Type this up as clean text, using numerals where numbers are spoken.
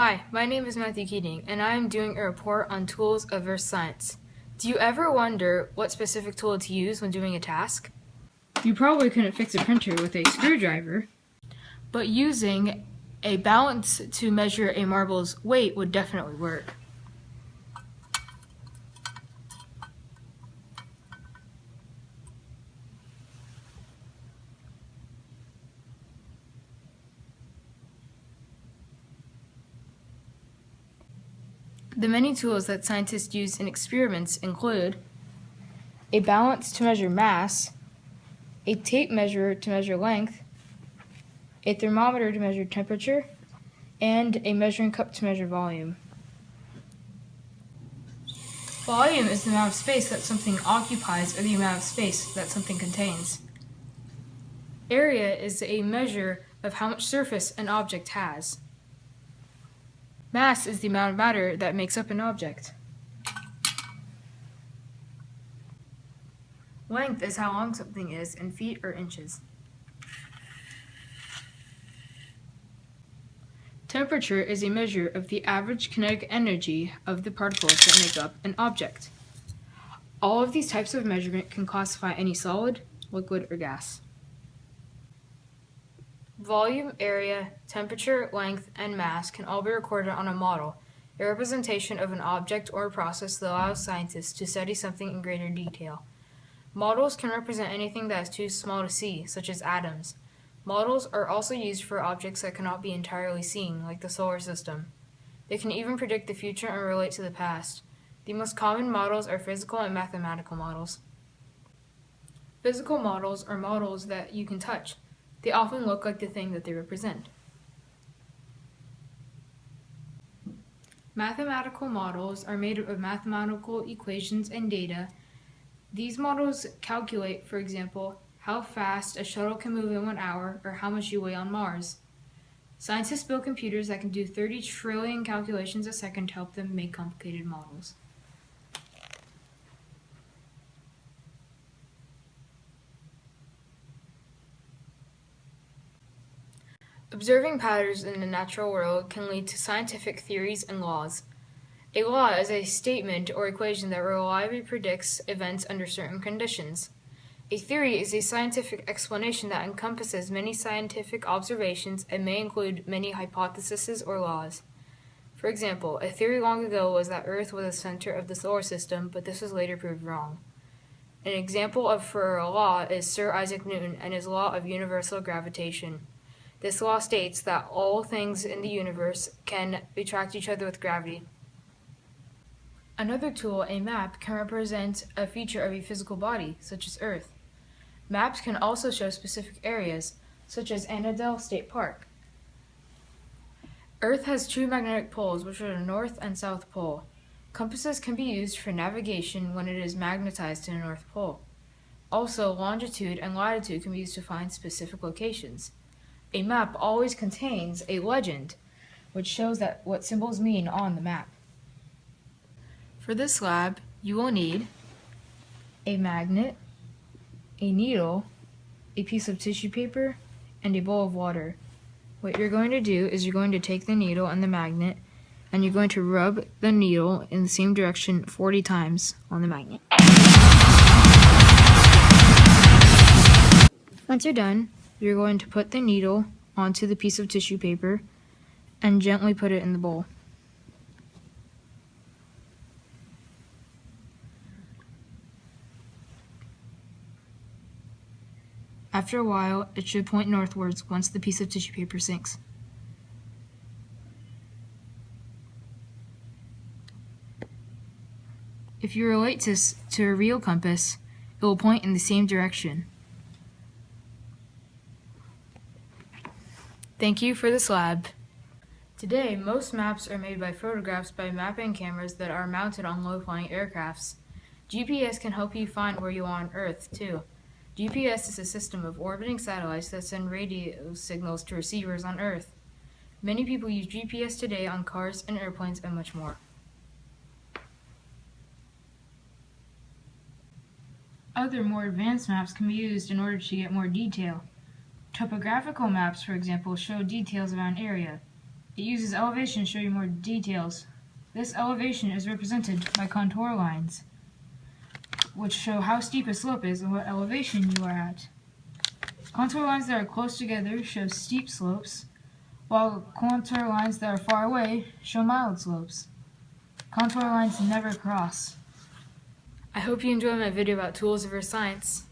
Hi, my name is Matthew Keating, and I am doing a report on tools of earth science. Do you ever wonder what specific tool to use when doing a task? You probably couldn't fix a printer with a screwdriver, but using a balance to measure a marble's weight would definitely work. The many tools that scientists use in experiments include a balance to measure mass, a tape measure to measure length, a thermometer to measure temperature, and a measuring cup to measure volume. Volume is the amount of space that something occupies or the amount of space that something contains. Area is a measure of how much surface an object has. Mass is the amount of matter that makes up an object. Length is how long something is in feet or inches. Temperature is a measure of the average kinetic energy of the particles that make up an object. All of these types of measurement can classify any solid, liquid, or gas. Volume, area, temperature, length, and mass can all be recorded on a model, a representation of an object or a process that allows scientists to study something in greater detail. Models can represent anything that is too small to see, such as atoms. Models are also used for objects that cannot be entirely seen, like the solar system. They can even predict the future and relate to the past. The most common models are physical and mathematical models. Physical models are models that you can touch. They often look like the thing that they represent. Mathematical models are made up of mathematical equations and data. These models calculate, for example, how fast a shuttle can move in 1 hour or how much you weigh on Mars. Scientists build computers that can do 30 trillion calculations a second to help them make complicated models. Observing patterns in the natural world can lead to scientific theories and laws. A law is a statement or equation that reliably predicts events under certain conditions. A theory is a scientific explanation that encompasses many scientific observations and may include many hypotheses or laws. For example, a theory long ago was that Earth was the center of the solar system, but this was later proved wrong. An example for a law is Sir Isaac Newton and his law of universal gravitation. This law states that all things in the universe can attract each other with gravity. Another tool, a map, can represent a feature of a physical body, such as Earth. Maps can also show specific areas, such as Annandale State Park. Earth has two magnetic poles, which are the North and South Pole. Compasses can be used for navigation when it is magnetized to the North Pole. Also, longitude and latitude can be used to find specific locations. A map always contains a legend, which shows what symbols mean on the map. For this lab, you will need a magnet, a needle, a piece of tissue paper, and a bowl of water. What you're going to do is you're going to take the needle and the magnet, and you're going to rub the needle in the same direction 40 times on the magnet. Once you're done, you're going to put the needle onto the piece of tissue paper and gently put it in the bowl. After a while, it should point northwards once the piece of tissue paper sinks. If you relate this to a real compass, it will point in the same direction. Thank you for this lab. Today, most maps are made by photographs by mapping cameras that are mounted on low-flying aircrafts. GPS can help you find where you are on Earth, too. GPS is a system of orbiting satellites that send radio signals to receivers on Earth. Many people use GPS today on cars and airplanes and much more. Other more advanced maps can be used in order to get more detail. Topographical maps, for example, show details about an area. It uses elevation to show you more details. This elevation is represented by contour lines, which show how steep a slope is and what elevation you are at. Contour lines that are close together show steep slopes, while contour lines that are far away show mild slopes. Contour lines never cross. I hope you enjoyed my video about tools of earth science.